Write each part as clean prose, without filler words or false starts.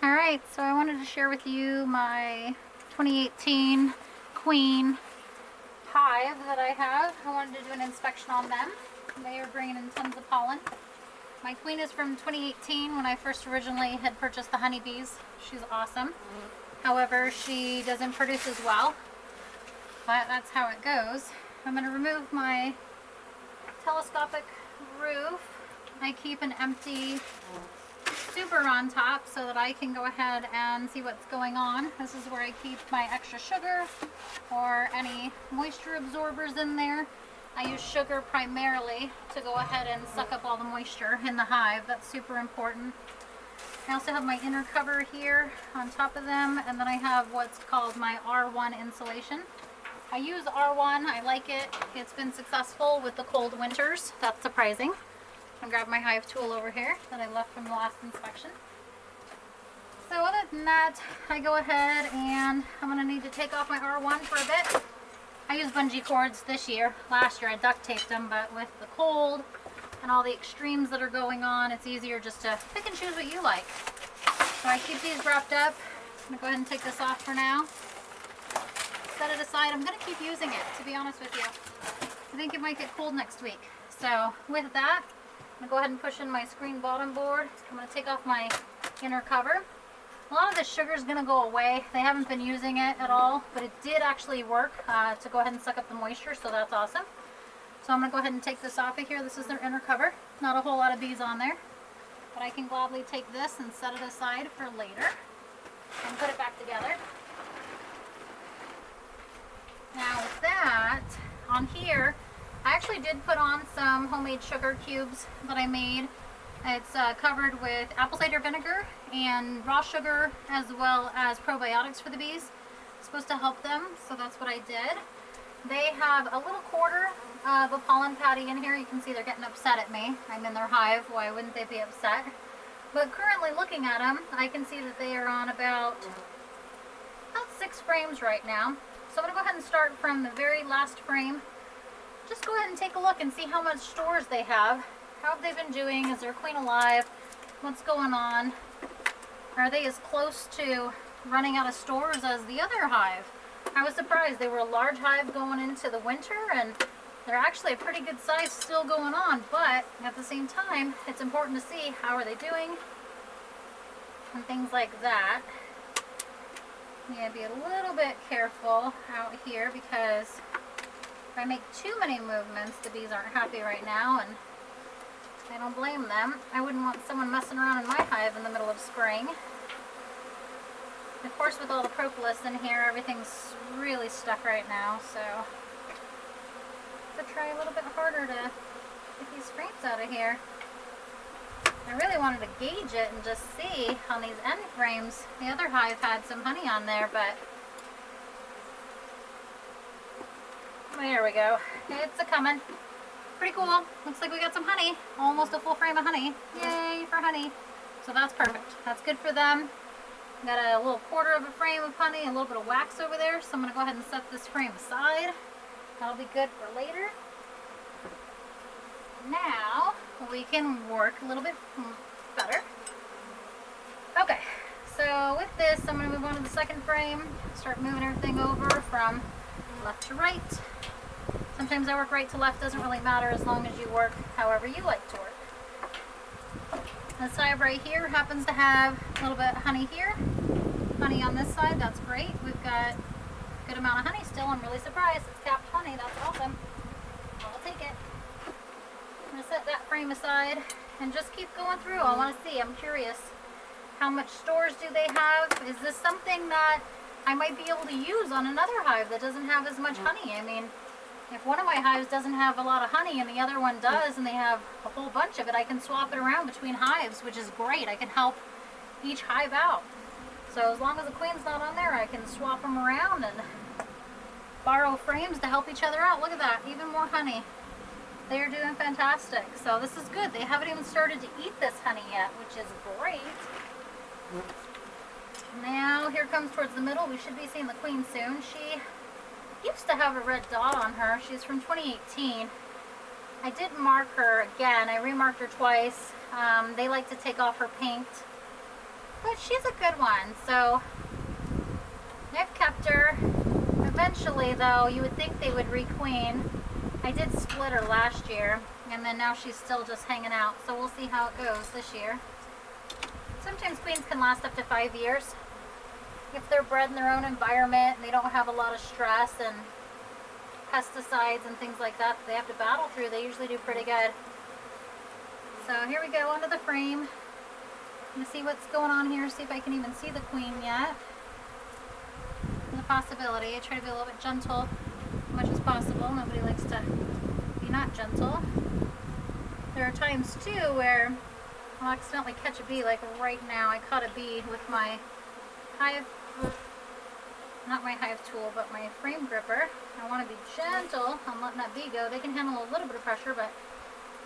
Alright, so I wanted to share with you my 2018 queen hive that I have. I wanted to do an inspection on them. They are bringing in tons of pollen. My queen is from 2018 when I first originally had purchased the honeybees. She's awesome. However, she doesn't produce as well, but that's how it goes. I'm going to remove my telescopic roof. I keep an empty super on top so that I can go ahead and see what's going on. This is where I keep my extra sugar or any moisture absorbers in there. I use sugar primarily to go ahead and suck up all the moisture in the hive. That's super important. I also have my inner cover here on top of them, and then I have what's called my R1 insulation. I use R1, I like it. It's been successful with the cold winters. That's surprising. I'm gonna grab my hive tool over here that I left from the last inspection. So other than that, I go ahead and I'm gonna need to take off my R1 for a bit. I use bungee cords this year. Last year I duct taped them, but with the cold and all the extremes that are going on, it's easier just to pick and choose what you like. So I keep these wrapped up. I'm gonna go ahead and take this off for now. Set it aside. I'm gonna keep using it, to be honest with you. I think it might get cold next week. So with that, I'm going to go ahead and push in my screen bottom board. I'm going to take off my inner cover. A lot of the sugar is going to go away. They haven't been using it at all, but it did actually work to go ahead and suck up the moisture, so that's awesome. So I'm going to go ahead and take this off of here. This is their inner cover. Not a whole lot of bees on there, but I can gladly take this and set it aside for later and put it back together. Now with that, on here, I actually did put on some homemade sugar cubes that I made. It's covered with apple cider vinegar and raw sugar, as well as probiotics for the bees. It's supposed to help them, so that's what I did. They have a little quarter of a pollen patty in here. You can see they're getting upset at me. I'm in their hive. Why wouldn't they be upset? But currently looking at them, I can see that they are on about 6 frames right now. So I'm going to go ahead and start from the very last frame. Just go ahead and take a look and see how much stores they have. How have they been doing? Is their queen alive? What's going on? Are they as close to running out of stores as the other hive? I was surprised. They were a large hive going into the winter, and they're actually a pretty good size still going on, but at the same time, it's important to see how are they doing and things like that. You gotta be a little bit careful out here because if I make too many movements, the bees aren't happy right now, and I don't blame them. I wouldn't want someone messing around in my hive in the middle of spring. Of course, with all the propolis in here, everything's really stuck right now, so I have to try a little bit harder to get these frames out of here. I really wanted to gauge it and just see on these end frames. The other hive had some honey on there, but there we go. It's a-coming. Pretty cool. Looks like we got some honey. Almost a full frame of honey. Yay for honey. So that's perfect. That's good for them. Got a little quarter of a frame of honey, a little bit of wax over there. So I'm going to go ahead and set this frame aside. That'll be good for later. Now we can work a little bit better. Okay. So with this, I'm going to move on to the second frame. Start moving everything over from left to right. Sometimes I work right to left, doesn't really matter as long as you work however you like to work. This hive right here happens to have a little bit of honey here. Honey on this side, that's great. We've got a good amount of honey still. I'm really surprised. It's capped honey, that's awesome. I'll take it. I'm going to set that frame aside and just keep going through. I want to see, I'm curious. How much stores do they have? Is this something that I might be able to use on another hive that doesn't have as much honey? I mean, if one of my hives doesn't have a lot of honey and the other one does, and they have a whole bunch of it, I can swap it around between hives, which is great. I can help each hive out. So as long as the queen's not on there, I can swap them around and borrow frames to help each other out. Look at that, even more honey. They're doing fantastic. So this is good. They haven't even started to eat this honey yet, which is great. Now here comes towards the middle. We should be seeing the queen soon. She used to have a red dot on her. She's from 2018. I did mark her again. I remarked her twice. They like to take off her paint, but she's a good one. So I've kept her. Eventually, though, you would think they would requeen. I did split her last year, and then now she's still just hanging out. So we'll see how it goes this year. Sometimes queens can last up to 5 years. If they're bred in their own environment and they don't have a lot of stress and pesticides and things like that they have to battle through, they usually do pretty good. So here we go, onto the frame. I'm going to see what's going on here, see if I can even see the queen yet. There's a possibility. I try to be a little bit gentle as much as possible. Nobody likes to be not gentle. There are times too where I'll accidentally catch a bee, like right now I caught a bee with my Hive, not my Hive tool, but my frame gripper. I want to be gentle on letting that bee go. They can handle a little bit of pressure, but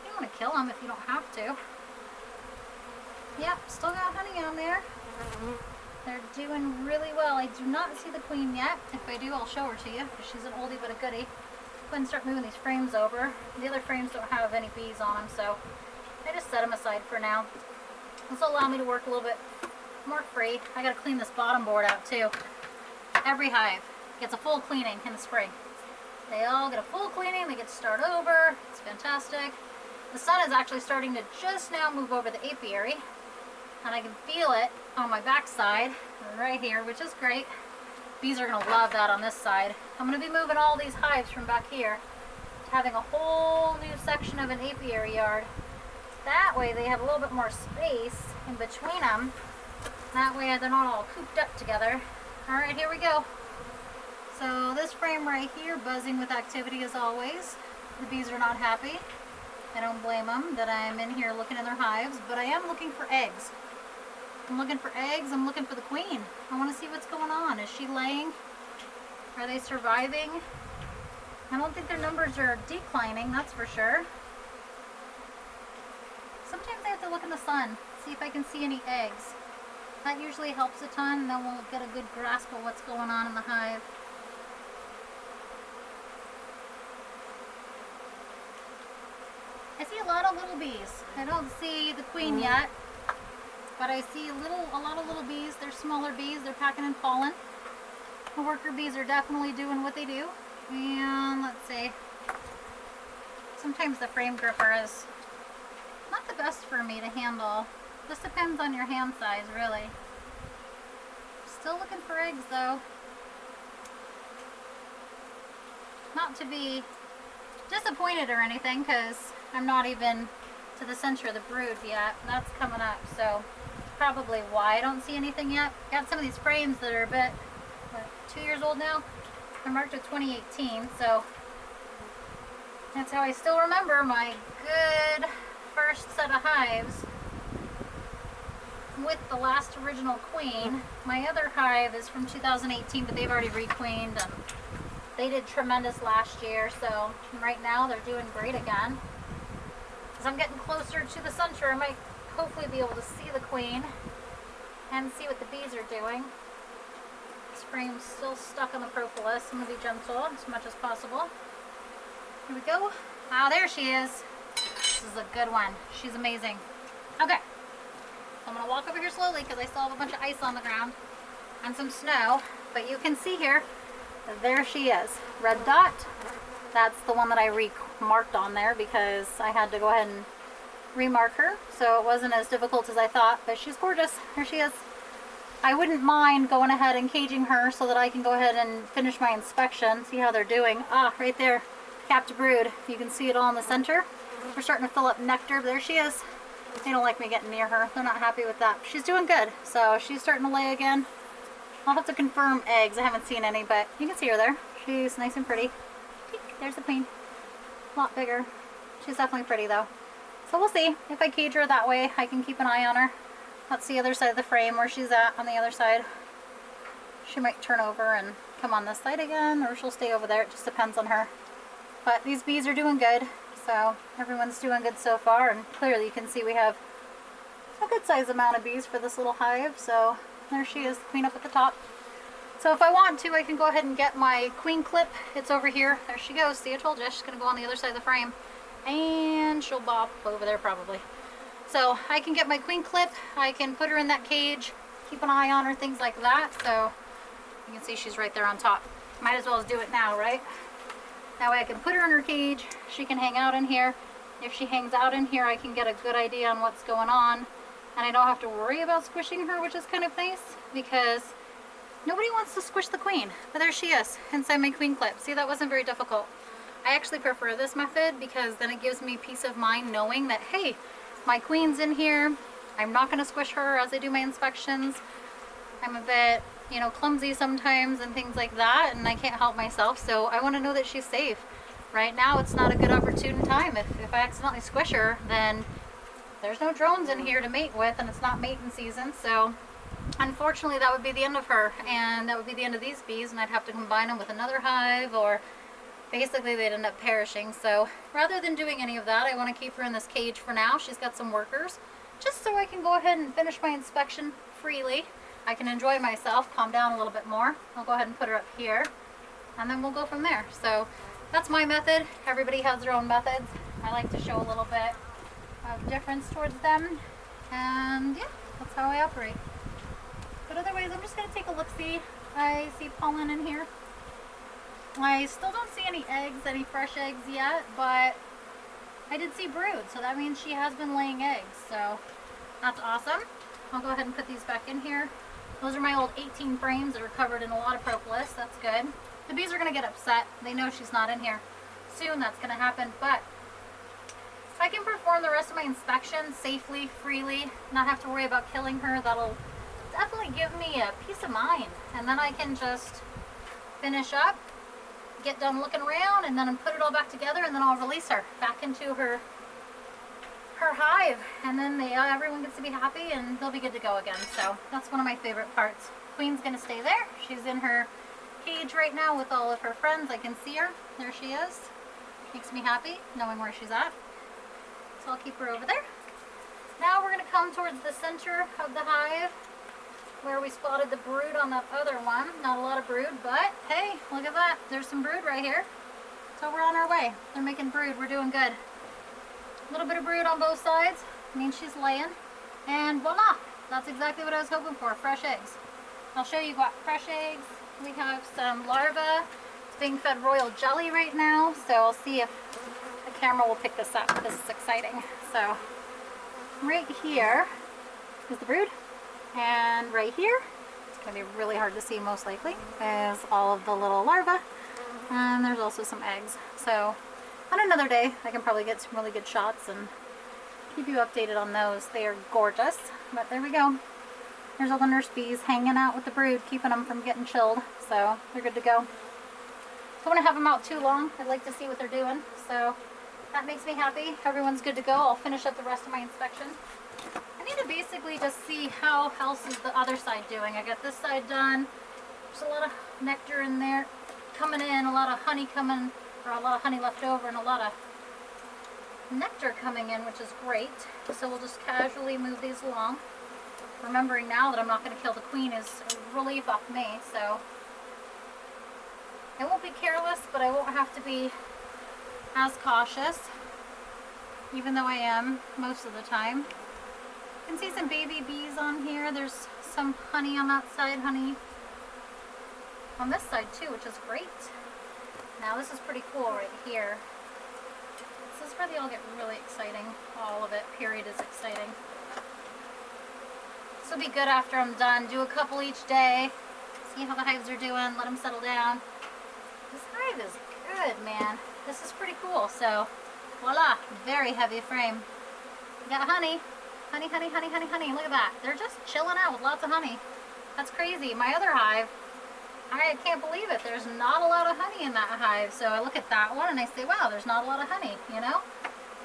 you don't want to kill them if you don't have to. Yep, still got honey on there. They're doing really well. I do not see the queen yet. If I do, I'll show her to you, because she's an oldie but a goodie. Go ahead and start moving these frames over. The other frames don't have any bees on them, so I just set them aside for now. This will allow me to work a little bit more free. I gotta clean this bottom board out too. Every hive gets a full cleaning in the spring. They all get a full cleaning, they get to start over. It's fantastic. The sun is actually starting to just now move over the apiary, and I can feel it on my back side right here, which is great. Bees are gonna love that on this side. I'm gonna be moving all these hives from back here to having a whole new section of an apiary yard. That way they have a little bit more space in between them. That way they're not all cooped up together. All right, here we go. So this frame right here, buzzing with activity as always. The bees are not happy. I don't blame them that I'm in here looking in their hives, but I am looking for eggs. I'm looking for eggs. I'm looking for the queen. I want to see what's going on. Is she laying? Are they surviving? I don't think their numbers are declining, that's for sure. Sometimes I have to look in the sun, see if I can see any eggs. That usually helps a ton, and then we'll get a good grasp of what's going on in the hive. I see a lot of little bees. I don't see the queen yet, but I see a lot of little bees. They're smaller bees. They're packing in pollen. The worker bees are definitely doing what they do. And let's see. Sometimes the frame gripper is not the best for me to handle. This depends on your hand size, really. Still looking for eggs, though. Not to be disappointed or anything, because I'm not even to the center of the brood yet. That's coming up, so probably why I don't see anything yet. Got some of these frames that are a bit, 2 years old now? They're marked with 2018, so that's how I still remember my good first set of hives with the last original queen. My other hive is from 2018, but they've already requeened, and they did tremendous last year, so right now they're doing great again. As I'm getting closer to the center, I might hopefully be able to see the queen and see what the bees are doing. This frame's still stuck on the propolis. I'm going to be gentle as much as possible. Here we go. Ah, there she is. This is a good one. She's amazing. Okay. So I'm going to walk over here slowly because I still have a bunch of ice on the ground and some snow. But you can see here, there she is. Red dot. That's the one that I remarked on there because I had to go ahead and remark her. So it wasn't as difficult as I thought, but she's gorgeous. There she is. I wouldn't mind going ahead and caging her so that I can go ahead and finish my inspection, see how they're doing. Ah, right there, capped brood. You can see it all in the center. We're starting to fill up nectar, but there she is. They don't like me getting near her. They're not happy with that. She's doing good, so she's starting to lay again. I'll have to confirm eggs. I haven't seen any, but you can see her there. She's nice and pretty. There's the queen. A lot bigger. She's definitely pretty though. So we'll see. If I cage her that way, I can keep an eye on her. That's the other side of the frame where she's at on the other side. She might turn over and come on this side again, or she'll stay over there. It just depends on her. But these bees are doing good. So everyone's doing good so far, and clearly you can see we have a good size amount of bees for this little hive. So there she is, the queen up at the top. So if I want to, I can go ahead and get my queen clip. It's over here. There she goes. See, I told you, she's going to go on the other side of the frame. And she'll bop over there probably. So I can get my queen clip. I can put her in that cage keep an eye on her, things like that. So you can see she's right there on top. Might as well do it now, right? That way I can put her in her cage. She can hang out in here. If she hangs out in here, I can get a good idea on what's going on. And I don't have to worry about squishing her, which is kind of nice because nobody wants to squish the queen. But there she is inside my queen clip. See, that wasn't very difficult. I actually prefer this method because then it gives me peace of mind knowing that, hey, my queen's in here. I'm not going to squish her as I do my inspections. I'm a bit, you know, clumsy sometimes and things like that, and I can't help myself, so I want to know that she's safe. Right now, it's not a good opportune time. If I accidentally squish her, then there's no drones in here to mate with, and it's not mating season, so unfortunately that would be the end of her, and that would be the end of these bees, and I'd have to combine them with another hive, or basically they'd end up perishing. So rather than doing any of that, I want to keep her in this cage for now. She's got some workers, just so I can go ahead and finish my inspection freely. I can enjoy myself, calm down a little bit more. I'll go ahead and put her up here, and then we'll go from there. So that's my method. Everybody has their own methods. I like to show a little bit of difference towards them, and yeah, that's how I operate. But otherwise, I'm just going to take a look-see. I see pollen in here. I still don't see any eggs, any fresh eggs yet, but I did see brood, so that means she has been laying eggs, so that's awesome. I'll go ahead and put these back in here. Those are my old 18 frames that are covered in a lot of propolis. That's good. The bees are going to get upset. They know she's not in here. Soon that's going to happen, but if I can perform the rest of my inspection safely, freely, not have to worry about killing her, that'll definitely give me a peace of mind. And then I can just finish up, get done looking around, and then put it all back together, and then I'll release her back into her hive, and then everyone gets to be happy, and they'll be good to go again. So that's one of my favorite parts. Queen's gonna stay there. She's in her cage right now with all of her friends. I can see her. There she is. Makes me happy knowing where she's at. So I'll keep her over there. Now we're gonna come towards the center of the hive where we spotted the brood on that other one. Not a lot of brood, but hey, look at that. There's some brood right here. So we're on our way. They're making brood. We're doing good. A little bit of brood on both sides means she's laying, and voila, that's exactly what I was hoping for, fresh eggs. I'll show you what fresh eggs. We have some larvae. It's being fed royal jelly right now, so I'll see if the camera will pick this up. This is exciting. So right here is the brood, and right here, it's going to be really hard to see most likely, is all of the little larvae, and there's also some eggs. So on another day, I can probably get some really good shots and keep you updated on those. They are gorgeous, but there we go. There's all the nurse bees hanging out with the brood, keeping them from getting chilled, so they're good to go. Don't want to have them out too long. I'd like to see what they're doing, so that makes me happy. Everyone's good to go. I'll finish up the rest of my inspection. I need to basically just see how else is the other side doing. I got this side done. There's a lot of nectar in there coming in, a lot of honey coming, or a lot of honey left over, and a lot of nectar coming in, which is great. So we'll just casually move these along. Remembering now that I'm not going to kill the queen is a relief off me, so I won't be careless, but I won't have to be as cautious, even though I am most of the time. You can see some baby bees on here. There's some honey on that side, honey on this side too, which is great. Now this is pretty cool right here. This is where they all get really exciting. All of it, period, is exciting. This will be good after I'm done. Do a couple each day. See how the hives are doing. Let them settle down. This hive is good, man. This is pretty cool. So, voila. Very heavy frame. We got honey. Honey, honey, honey, honey, honey. Look at that. They're just chilling out with lots of honey. That's crazy. My other hive, I can't believe it. There's not a lot of honey in that hive. So I look at that one and I say, wow, there's not a lot of honey, you know?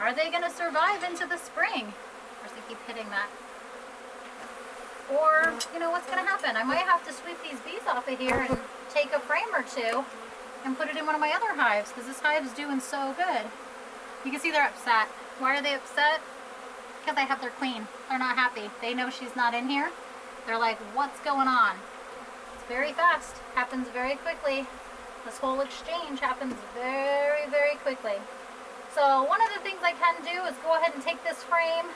Are they going to survive into the spring? Of course, they keep hitting that. Or, you know, what's going to happen? I might have to sweep these bees off of here and take a frame or two and put it in one of my other hives, because this hive's doing so good. You can see they're upset. Why are they upset? Because I have their queen. They're not happy. They know she's not in here. They're like, what's going on? It's very fast. Happens very quickly. This whole exchange happens very, very quickly. So one of the things I can do is go ahead and take this frame,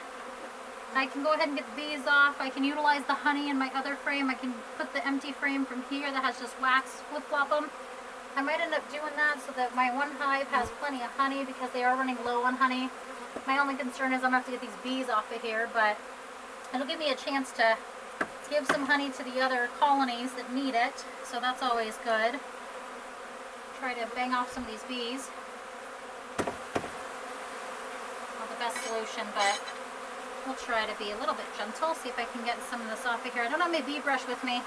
I can go ahead and get the bees off. I can utilize the honey in my other frame. I can put the empty frame from here that has just wax, flip-flop them. I might end up doing that so that my one hive has plenty of honey because they are running low on honey. My only concern is I'm going to have to get these bees off of here, but it'll give me a chance to give some honey to the other colonies that need it, so that's always good. Try to bang off some of these bees. Not the best solution, but we'll try to be a little bit gentle, see if I can get some of this off of here. I don't have my bee brush with me.